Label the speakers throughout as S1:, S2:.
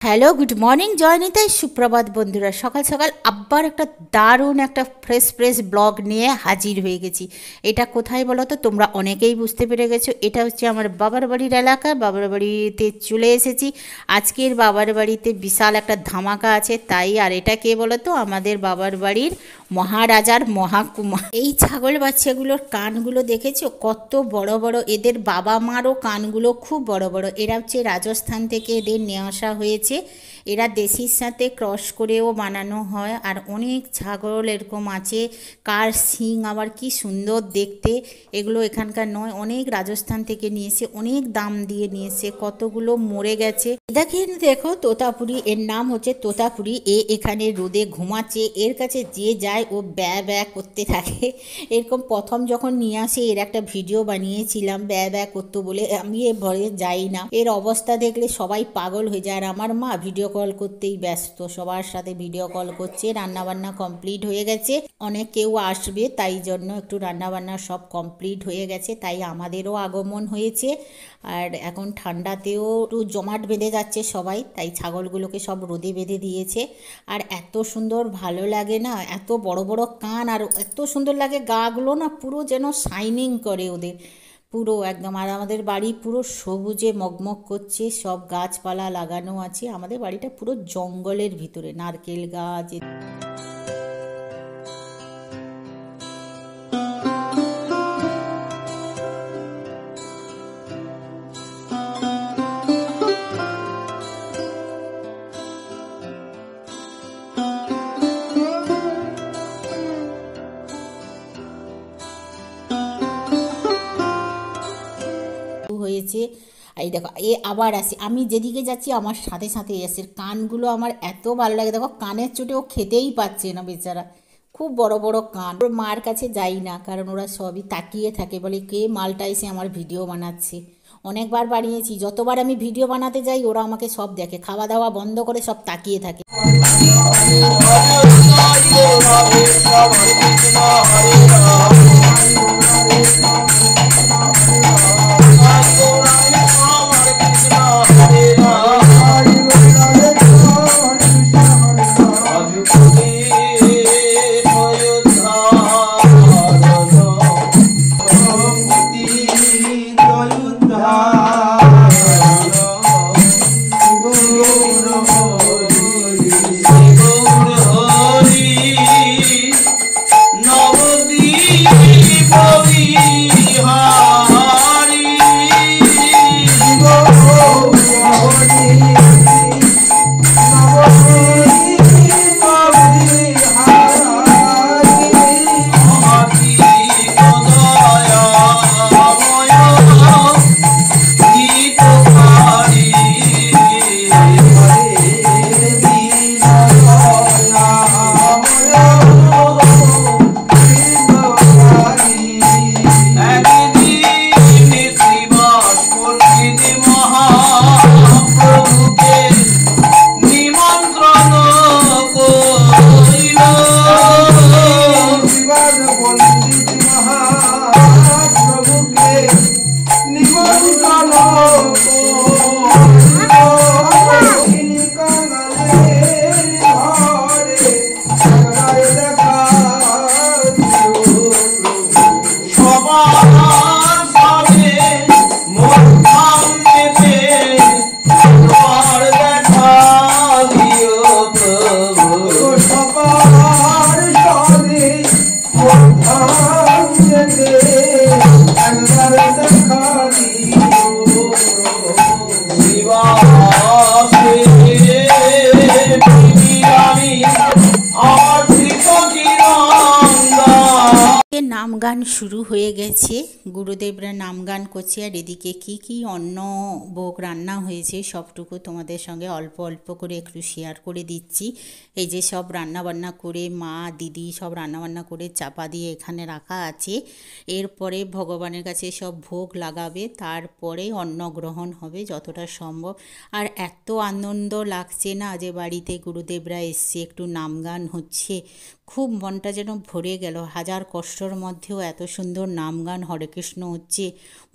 S1: Hello, good morning, জয়নিতাই সুপ্রভাত বন্ধুরা। সকাল সকাল আবার একটা দারুণ একটা ফ্রেশ ব্লগ নিয়ে হাজির হয়ে গেছি। এটা কোথায় বলো তো? তোমরা অনেকেই বুঝতে পেরে গেছো, এটা হচ্ছে আমার বাবার বাড়ির এলাকা। বাবার বাড়িতে চলে এসেছি। আজকের বাবার বাড়িতে বিশাল একটা ধামাকা আছে, তাই। আর এটা কে বলো তো? আমাদের বাবার বাড়ির মহারাজার মহাকুমার। এই ছাগল বাচ্চাগুলোর কানগুলো দেখেছো কত বড় বড়? এদের বাবা মারও কানগুলো খুব বড় বড়। এরা হচ্ছে রাজস্থান থেকে এদের নিয়ে আসা হয়েছে। এরা দেশির সাথে ক্রস করেও বানানো হয়। আর অনেক ছাগল এরকম আছে, কার শিং আবার কি সুন্দর দেখতে। এগুলো এখানকার নয়, অনেক রাজস্থান থেকে নিয়েছে, অনেক দাম দিয়ে নিয়েছে, কতগুলো মরে গেছে। দেখেন, দেখো তোতাপুরি, এর নাম হচ্ছে তোতাপুরি। এখানে রোদে ঘুমাচ্ছে। এর কাছে যে যায় ও ব্যা ব্যা করতে থাকে। এরকম প্রথম যখন নিয়ে আসে এর একটা ভিডিও বানিয়েছিলাম ব্যা ব্যা করতে বলে। আমি এ ভয়ে যাই না, এর অবস্থা দেখলে সবাই পাগল হয়ে যায়। আর আমার মা ভিডিও কল করতেই ব্যস্ত, সবার সাথে ভিডিও কল করছে। রান্নাবান্না কমপ্লিট হয়ে গেছে, অনেক কেউ আসবে, তাই জন্য একটু রান্নাবান্না সব কমপ্লিট হয়ে গেছে, তাই আমাদেরও আগমন হয়েছে। আর এখন ঠান্ডাতেও একটু জমাট বেঁধে যাচ্ছে সবাই, তাই ছাগলগুলোকে সব রোদে বেঁধে দিয়েছে। আর এত সুন্দর ভালো লাগে না, এত বড় বড় কান, আর এত সুন্দর লাগে গাগুলো না, পুরো যেন শাইনিং করে ওদের, পুরো একদম। আর আমাদের বাড়ি পুরো সবুজে মগমগ করছে, সব গাছপালা লাগানো আছে। আমাদের বাড়িটা পুরো জঙ্গলের ভিতরে, নারকেল গাছ। হয়েছে। এই দেখো, আবার আসে, আমি যেদিকে যাচ্ছি আমার সাথে সাথে এসে। কানগুলো আমার এত ভালো লাগে, দেখো কানের চোটে ও খেতেই পাচ্ছে না বেচারা, খুব বড় বড় কান। ওর মার কাছে যাই না, কারণ ওরা সবই তাকিয়ে থাকে, বলে কে মালটা এসে আমার ভিডিও বানাচ্ছে। অনেকবার বানিয়েছি, যতবার আমি ভিডিও বানাতে যাই ওরা আমাকে সব দেখে, খাওয়া দাওয়া বন্ধ করে সব তাকিয়ে থাকে। নাম গান শুরু হয়ে গেছে, গুরুদেবরা নাম গান করছে। আর এদিকে কি কি অন্ন ভোগ রান্না হয়েছে সবটুকু তোমাদের সঙ্গে অল্প অল্প করে একটু শেয়ার করে দিচ্ছি। এই যে সব রান্নাবান্না করে মা দিদি সব রান্নাবান্না করে চাপা দিয়ে এখানে রাখা আছে। এরপরে ভগবানের কাছে সব ভোগ লাগাবে, তারপরে অন্ন গ্রহণ হবে যতটা সম্ভব। আর এত আনন্দ লাগছে না যে বাড়িতে গুরুদেবরা এসছে, একটু নাম গান হচ্ছে, খুব মনটা যেন ভরে গেল। হাজার কষ্টর মধ্যেও এত সুন্দর নাম গান হরে কৃষ্ণ হচ্ছে,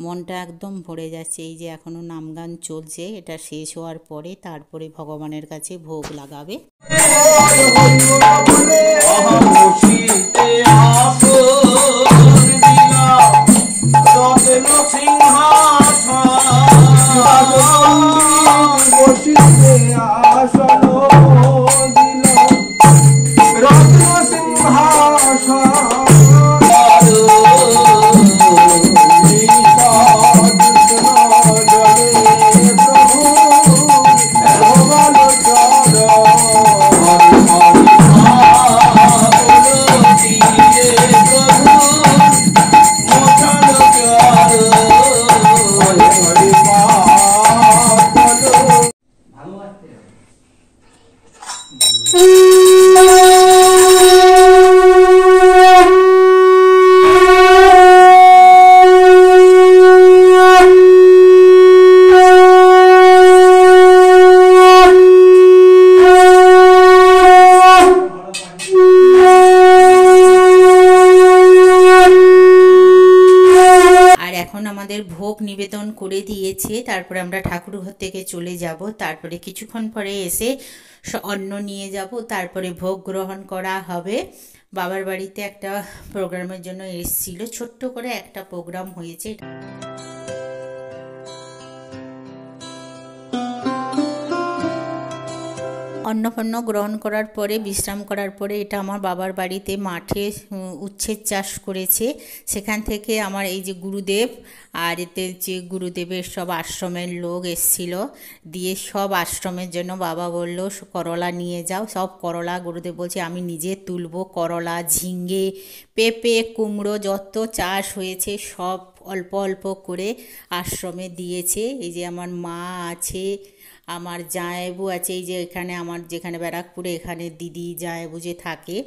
S1: মনটা একদম ভরে যাচ্ছে। এই যে এখনও নাম গান চলছে, এটা শেষ হওয়ার পরে তারপরে ভগবানের কাছে ভোগ লাগাবে। এখন আমাদের ভোগ নিবেদন করে দিয়েছে, তারপরে আমরা ঠাকুরঘর থেকে চলে যাব। তারপরে কিছুক্ষণ পরে এসে অন্ন নিয়ে যাব, তারপরে ভোগ গ্রহণ করা হবে। বাবার বাড়িতে একটা প্রোগ্রামের জন্য এসেছিল, ছোট্ট করে একটা প্রোগ্রাম হয়েছে। অন্নপন্ন গ্রহণ করার পরে বিশ্রাম করার পরে এটা আমার বাবার বাড়িতে মাঠে উচ্ছের চাষ করেছে, সেখান থেকে আমার এই যে গুরুদেব আর এতে যে গুরুদেবের সব আশ্রমের লোক এসছিল, দিয়ে সব আশ্রমের জন্য বাবা বলল করলা নিয়ে যাও। সব করলা গুরুদেব বলছে আমি নিজে তুলবো। করলা, ঝিঙ্গে, পেঁপে, কুমড়ো যত চাষ হয়েছে সব অল্প অল্প করে আশ্রমে দিয়েছে। এই যে আমার মা আছে, আমার জামাইবাবু আছে, এই যে এখানে আমার যেখানে ব্যারাকপুরে এখানে দিদি জামাইবাবু যে থাকে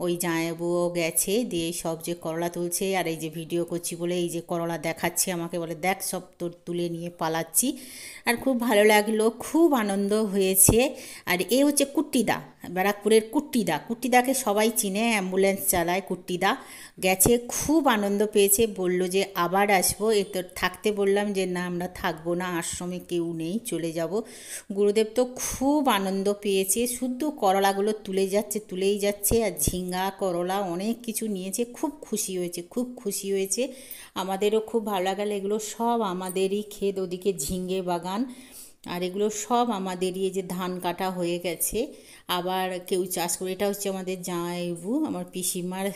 S1: ওই জামাইবাবুও গেছে, দিয়ে সব যে করলা তুলছে। আর এই যে ভিডিও করছি বলে এই যে করলা দেখাচ্ছে আমাকে, বলে দেখ সব তোর তুলে নিয়ে পালাচ্ছি। আর খুব ভালো লাগলো, খুব আনন্দ হয়েছে। আর এ হচ্ছে কুট্টিদা, ব্যারাকপুরের কুট্টিদা। কুট্টিদাকে সবাই চিনে, অ্যাম্বুলেন্স চালায় কুট্টিদা। গেছে, খুব আনন্দ পেয়েছে, বলল যে আবার আসবো। এ তো থাকতে বললাম যে না আমরা থাকবো না, আশ্রমে কেউ নেই, চলে যাব। গুরুদেব তো খুব আনন্দ পেয়েছে, শুধু করলাগুলো তুলেই যাচ্ছে। আর ঝিঙ্গা, করলা অনেক কিছু নিয়েছে, খুব খুশি হয়েছে, খুব খুশি হয়েছে। আমাদেরও খুব ভালো লাগলো। এগুলো সব আমাদেরই ক্ষেত, ওদিকে ঝিঙ্গে বাগান, আর এগুলো সব আমাদেরই। এই যে ধান কাটা হয়ে গেছে, আবার কেউ চাষ করে। এটা হচ্ছে আমাদের জামাইবাবু, আমার পিসিমার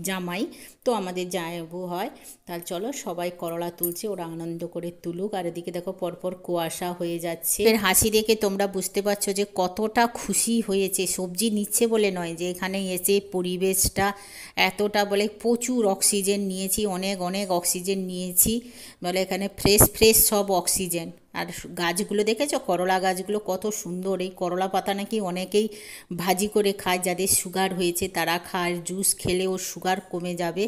S1: জামাই, তো আমাদের জামাইবাবু হয়। তাহলে চলো সবাই করলা তুলছে, ওরা আনন্দ করে তুলুক। আর এদিকে দেখো পরপর কুয়াশা হয়ে যাচ্ছে। এর হাসি দেখে তোমরা বুঝতে পারছো যে কতটা খুশি হয়েছে। সবজি নিচ্ছে বলে নয়, যে এখানে এসে পরিবেশটা এতটা, বলে প্রচুর অক্সিজেন নিয়েছি, অনেক অনেক অক্সিজেন নিয়েছি, বলে এখানে ফ্রেশ ফ্রেশ সব অক্সিজেন। আর গাছগুলো দেখেছো, করলা গাছগুলো কত সুন্দর। এই করলা পাতা নাকি অনেকেই ভাজি করে খায়, যাদের সুগার হয়েছে তারা খায়, জুস খেলেও সুগার কমে যাবে।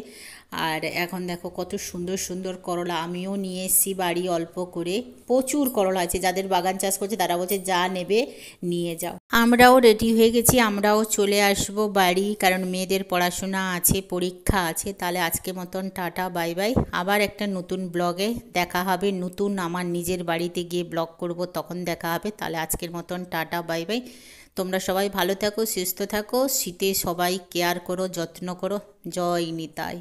S1: আর এখন দেখো কত সুন্দর সুন্দর করলা, আমিও নিয়ে এসেছি বাড়ি অল্প করে। প্রচুর করলা আছে, যাদের বাগান চাষ করছে তারা বলছে যা নেবে নিয়ে যাও। আমরাও রেডি হয়ে গেছি, আমরাও চলে আসব বাড়ি, কারণ মেয়েদের পড়াশোনা আছে, পরীক্ষা আছে। তাহলে আজকে মতন টাটা, বাই বাই। আবার একটা নতুন ব্লগে দেখা হবে, নতুন আমার নিজের বাড়িতে গিয়ে ব্লগ করব, তখন দেখা হবে। তাহলে আজকের মতন টাটা, বাই বাই। তোমরা সবাই ভালো থাকো, সুস্থ থাকো, শীতে সবাই কেয়ার করো, যত্ন করো। জয় নিতাই।